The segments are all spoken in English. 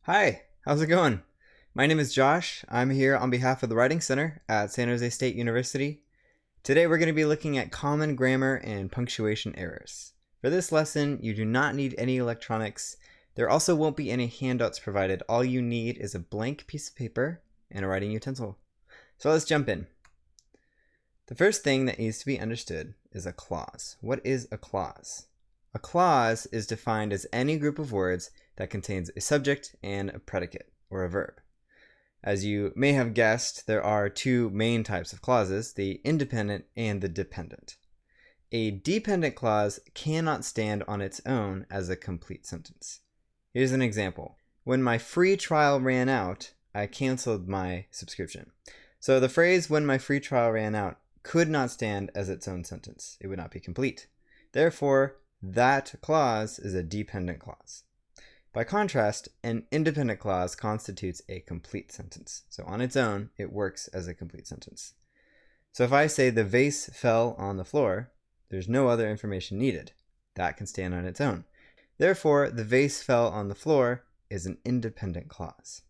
Hi, how's it going? My name is Josh. I'm here on behalf of the Writing Center at San Jose State University. Today we're going to be looking at common grammar and punctuation errors. For this lesson, you do not need any electronics. There also won't be any handouts provided. All you need is a blank piece of paper and a writing utensil. So let's jump in. The first thing that needs to be understood is a clause. What is a clause? A clause is defined as any group of words that contains a subject and a predicate, or a verb. As you may have guessed, there are two main types of clauses, the independent and the dependent. A dependent clause cannot stand on its own as a complete sentence. Here's an example. When my free trial ran out, I canceled my subscription. So the phrase "when my free trial ran out" could not stand as its own sentence. It would not be complete. Therefore, that clause is a dependent clause. By contrast, an independent clause constitutes a complete sentence. So on its own, it works as a complete sentence. So if I say the vase fell on the floor, there's no other information needed. That can stand on its own. Therefore, the vase fell on the floor is an independent clause.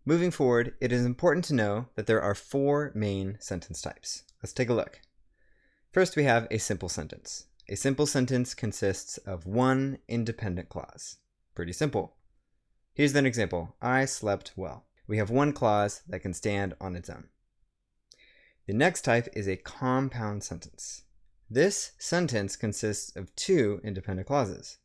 Moving forward, it is important to know that there are four main sentence types. Let's take a look. First, we have a simple sentence. A simple sentence consists of one independent clause. Pretty simple. Here's an example. I slept well. We have one clause that can stand on its own. The next type is a compound sentence. This sentence consists of two independent clauses.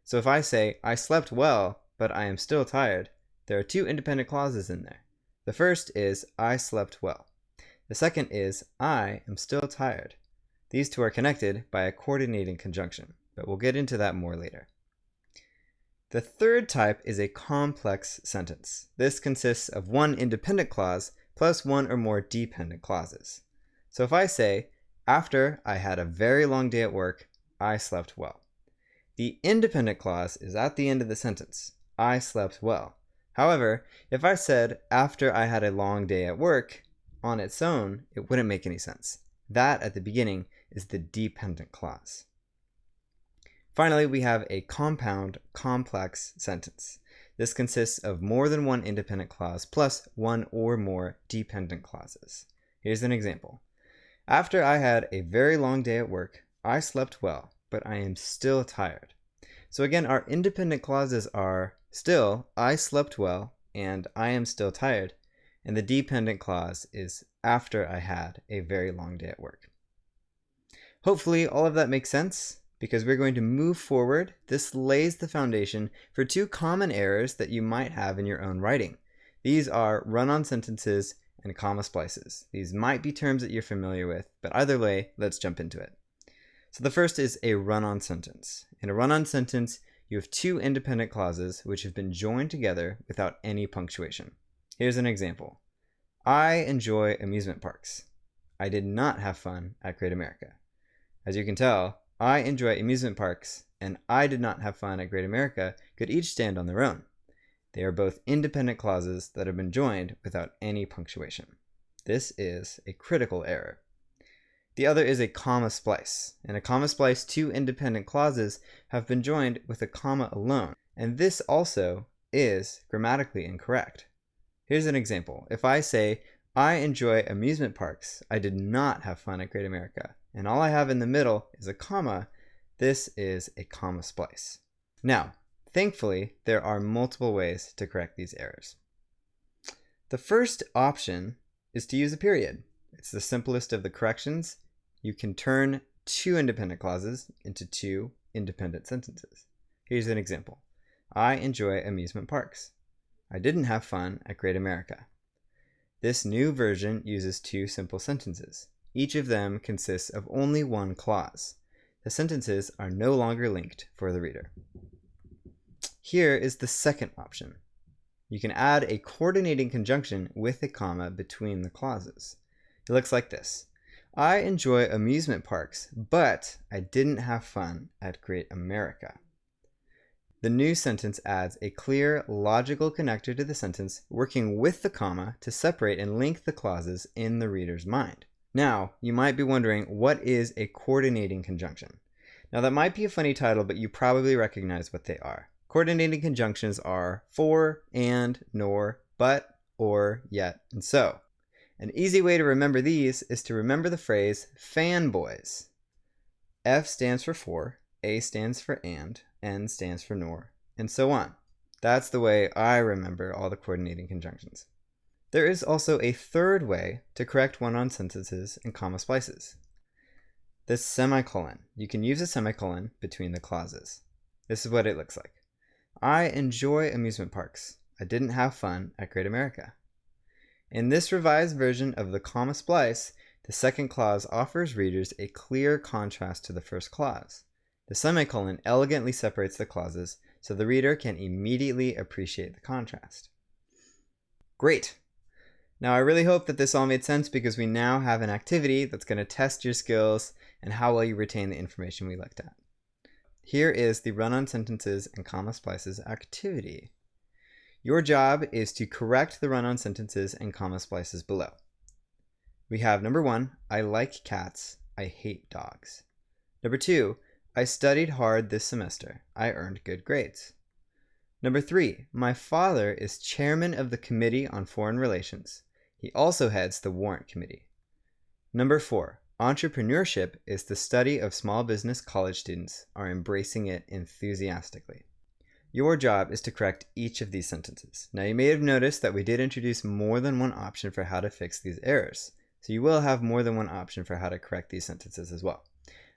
So if I say, I slept well, but I am still tired, there are two independent clauses in there. The first is, I slept well. The second is, I am still tired. These two are connected by a coordinating conjunction, but we'll get into that more later. The third type is a complex sentence. This consists of one independent clause plus one or more dependent clauses. So if I say, after I had a very long day at work, I slept well. The independent clause is at the end of the sentence, I slept well. However, if I said, after I had a long day at work, on its own, it wouldn't make any sense. That at the beginning is the dependent clause. Finally, we have a compound complex sentence. This consists of more than one independent clause plus one or more dependent clauses. Here's an example. After I had a very long day at work, I slept well, but I am still tired. So again, our independent clauses are still, I slept well, and I am still tired. And the dependent clause is after I had a very long day at work. Hopefully all of that makes sense. Because we're going to move forward, this lays the foundation for two common errors that you might have in your own writing. These are run-on sentences and comma splices. These might be terms that you're familiar with, but either way, let's jump into it. So the first is a run-on sentence. In a run-on sentence, you have two independent clauses which have been joined together without any punctuation. Here's an example. I enjoy amusement parks. I did not have fun at Great America. As you can tell, I enjoy amusement parks, and I did not have fun at Great America could each stand on their own. They are both independent clauses that have been joined without any punctuation. This is a critical error. The other is a comma splice. In a comma splice, two independent clauses have been joined with a comma alone, and this also is grammatically incorrect. Here's an example. If I say, I enjoy amusement parks, I did not have fun at Great America, and all I have in the middle is a comma, this is a comma splice. Now, thankfully, there are multiple ways to correct these errors. The first option is to use a period. It's the simplest of the corrections. You can turn two independent clauses into two independent sentences. Here's an example. I enjoy amusement parks. I didn't have fun at Great America. This new version uses two simple sentences. Each of them consists of only one clause. The sentences are no longer linked for the reader. Here is the second option. You can add a coordinating conjunction with a comma between the clauses. It looks like this. I enjoy amusement parks, but I didn't have fun at Great America. The new sentence adds a clear, logical connector to the sentence, working with the comma to separate and link the clauses in the reader's mind. Now, you might be wondering, what is a coordinating conjunction? Now, that might be a funny title, but you probably recognize what they are. Coordinating conjunctions are for, and, nor, but, or, yet, and so. An easy way to remember these is to remember the phrase fanboys. F stands for, A stands for and, N stands for nor, and so on. That's the way I remember all the coordinating conjunctions. There is also a third way to correct one-on sentences and comma splices. The semicolon. You can use a semicolon between the clauses. This is what it looks like. I enjoy amusement parks. I didn't have fun at Great America. In this revised version of the comma splice, the second clause offers readers a clear contrast to the first clause. The semicolon elegantly separates the clauses so the reader can immediately appreciate the contrast. Great! Now I really hope that this all made sense because we now have an activity that's going to test your skills and how well you retain the information we looked at. Here is the run-on sentences and comma splices activity. Your job is to correct the run-on sentences and comma splices below. We have number 1, I like cats, I hate dogs. Number 2, I studied hard this semester, I earned good grades. Number 3, my father is chairman of the Committee on Foreign Relations. He also heads the Warrant Committee. Number 4, entrepreneurship is the study of small business college students are embracing it enthusiastically. Your job is to correct each of these sentences. Now you may have noticed that we did introduce more than one option for how to fix these errors. So you will have more than one option for how to correct these sentences as well.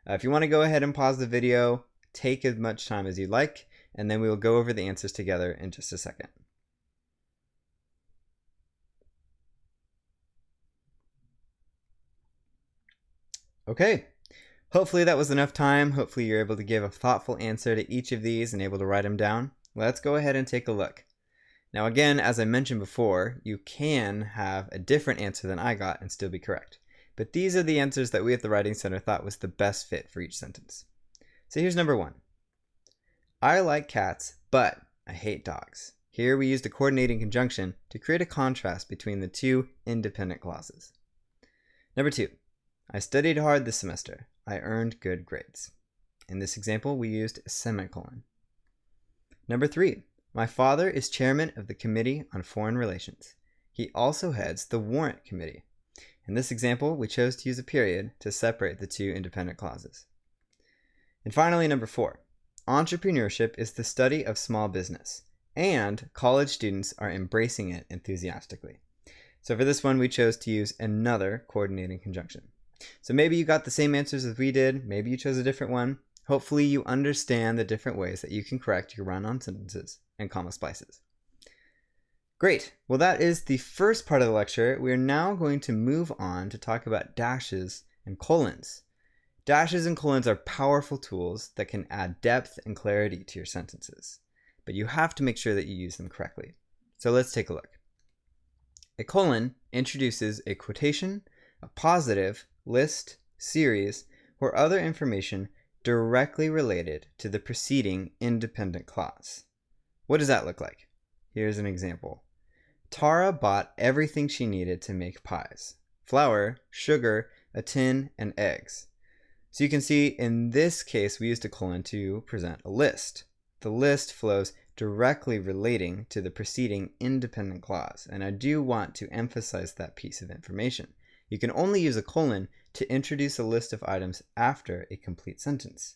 If you want to go ahead and pause the video, take as much time as you like, and then we will go over the answers together in just a second. Okay, hopefully that was enough time. Hopefully you're able to give a thoughtful answer to each of these and able to write them down. Let's go ahead and take a look. Now again, as I mentioned before, you can have a different answer than I got and still be correct. But these are the answers that we at the Writing Center thought was the best fit for each sentence. So here's number 1. I like cats, but I hate dogs. Here we used a coordinating conjunction to create a contrast between the two independent clauses. Number 2. I studied hard this semester. I earned good grades. In this example, we used a semicolon. Number 3. My father is chairman of the Committee on Foreign Relations. He also heads the Warrant Committee. In this example, we chose to use a period to separate the two independent clauses. And finally, number 4. Entrepreneurship is the study of small business, and college students are embracing it enthusiastically. So for this one, we chose to use another coordinating conjunction. So maybe you got the same answers as we did, maybe you chose a different one. Hopefully you understand the different ways that you can correct your run-on sentences and comma splices. Great. Well, that is the first part of the lecture. We are now going to move on to talk about dashes and colons. Dashes and colons are powerful tools that can add depth and clarity to your sentences, but you have to make sure that you use them correctly. So let's take a look. A colon introduces a quotation, a positive, list, series, or other information directly related to the preceding independent clause. What does that look like? Here's an example. Tara bought everything she needed to make pies: flour, sugar, a tin, and eggs. So you can see in this case we used a colon to present a list. The list flows directly relating to the preceding independent clause, and I do want to emphasize that piece of information. You can only use a colon to introduce a list of items after a complete sentence.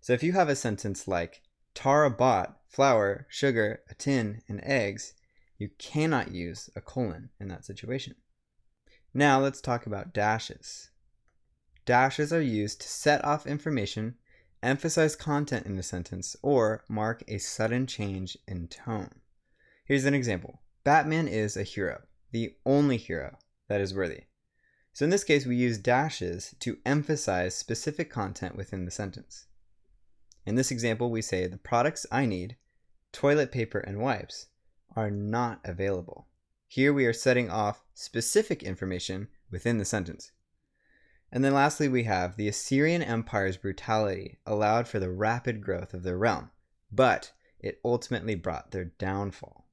So if you have a sentence like, Tara bought flour, sugar, a tin, and eggs, you cannot use a colon in that situation. Now let's talk about dashes. Dashes are used to set off information, emphasize content in a sentence, or mark a sudden change in tone. Here's an example. Batman is a hero, the only hero that is worthy. So in this case, we use dashes to emphasize specific content within the sentence. In this example, we say the products I need, toilet paper and wipes, are not available. Here we are setting off specific information within the sentence. And then lastly, we have the Assyrian Empire's brutality allowed for the rapid growth of their realm, but it ultimately brought their downfall.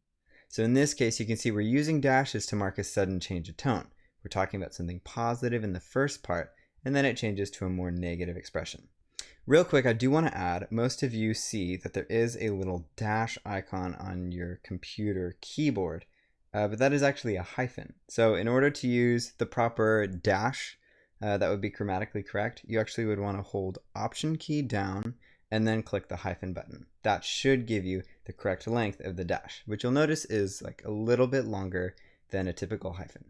So in this case, you can see we're using dashes to mark a sudden change of tone. We're talking about something positive in the first part, and then it changes to a more negative expression. Real quick, I do want to add, most of you see that there is a little dash icon on your computer keyboard, but that is actually a hyphen. So in order to use the proper dash, that would be grammatically correct, you actually would want to hold Option key down and then click the hyphen button. That should give you the correct length of the dash, which you'll notice is like a little bit longer than a typical hyphen.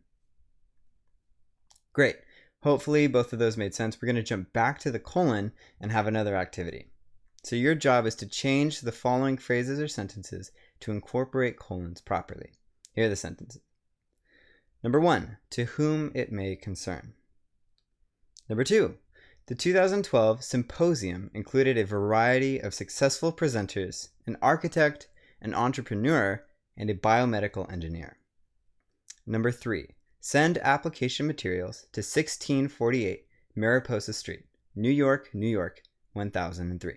Great. Hopefully both of those made sense. We're going to jump back to the colon and have another activity. So your job is to change the following phrases or sentences to incorporate colons properly. Here are the sentences. Number 1, to whom it may concern. Number 2, the 2012 symposium included a variety of successful presenters, an architect, an entrepreneur, and a biomedical engineer. Number 3, send application materials to 1648 Mariposa Street, New York, New York, 1003.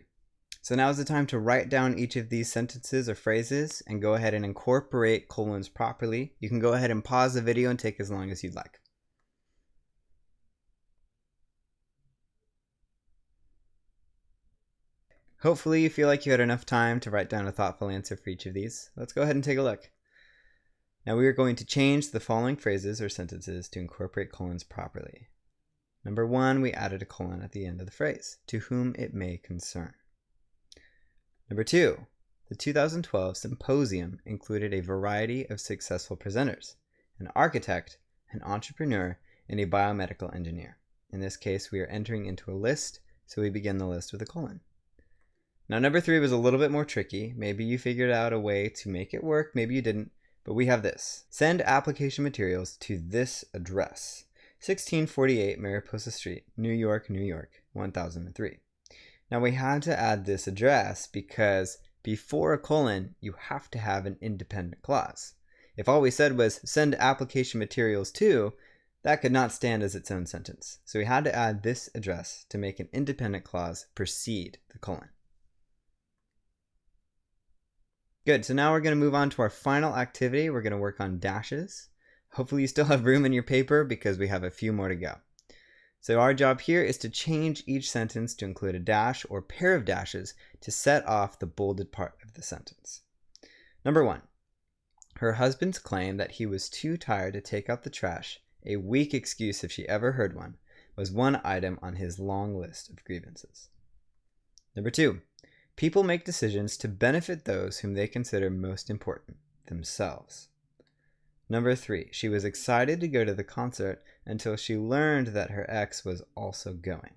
So now is the time to write down each of these sentences or phrases and go ahead and incorporate colons properly. You can go ahead and pause the video and take as long as you'd like. Hopefully you feel like you had enough time to write down a thoughtful answer for each of these. Let's go ahead and take a look. Now we are going to change the following phrases or sentences to incorporate colons properly. Number 1, we added a colon at the end of the phrase, to whom it may concern. Number 2, the 2012 symposium included a variety of successful presenters, an architect, an entrepreneur, and a biomedical engineer. In this case, we are entering into a list, so we begin the list with a colon. Now number 3 was a little bit more tricky. Maybe you figured out a way to make it work, maybe you didn't. But we have this. Send application materials to this address. 1648 Mariposa Street, New York, New York, 1003. Now we had to add this address because before a colon, you have to have an independent clause. If all we said was send application materials to, that could not stand as its own sentence. So we had to add this address to make an independent clause precede the colon. Good, so now we're going to move on to our final activity. We're going to work on dashes. Hopefully you still have room in your paper because we have a few more to go. So our job here is to change each sentence to include a dash or pair of dashes to set off the bolded part of the sentence. Number 1, her husband's claim that he was too tired to take out the trash, a weak excuse if she ever heard one, was one item on his long list of grievances. Number 2, people make decisions to benefit those whom they consider most important, themselves. Number 3, she was excited to go to the concert until she learned that her ex was also going.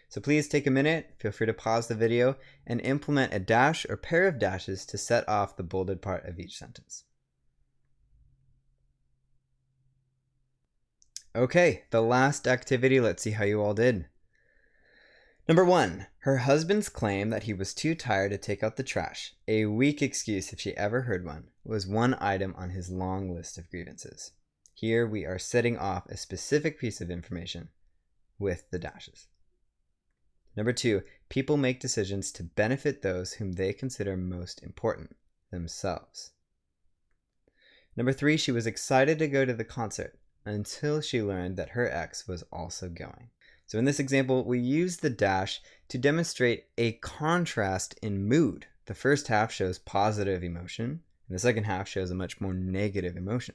So please take a minute, feel free to pause the video, and implement a dash or pair of dashes to set off the bolded part of each sentence. Okay, the last activity, let's see how you all did. Number 1, her husband's claim that he was too tired to take out the trash, a weak excuse if she ever heard one, was one item on his long list of grievances. Here we are setting off a specific piece of information with the dashes. Number 2, people make decisions to benefit those whom they consider most important, themselves. Number 3, she was excited to go to the concert until she learned that her ex was also going. So in this example, we use the dash to demonstrate a contrast in mood. The first half shows positive emotion, and the second half shows a much more negative emotion.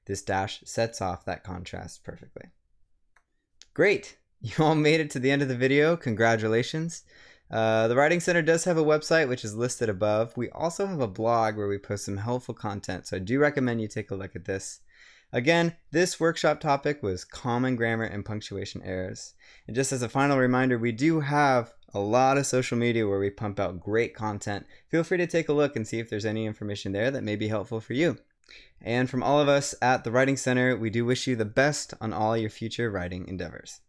This dash sets off that contrast perfectly. Great! You all made it to the end of the video. Congratulations. The Writing Center does have a website, which is listed above. We also have a blog where we post some helpful content, so I do recommend you take a look at this. Again, this workshop topic was common grammar and punctuation errors. And just as a final reminder, we do have a lot of social media where we pump out great content. Feel free to take a look and see if there's any information there that may be helpful for you. And from all of us at the Writing Center, we do wish you the best on all your future writing endeavors.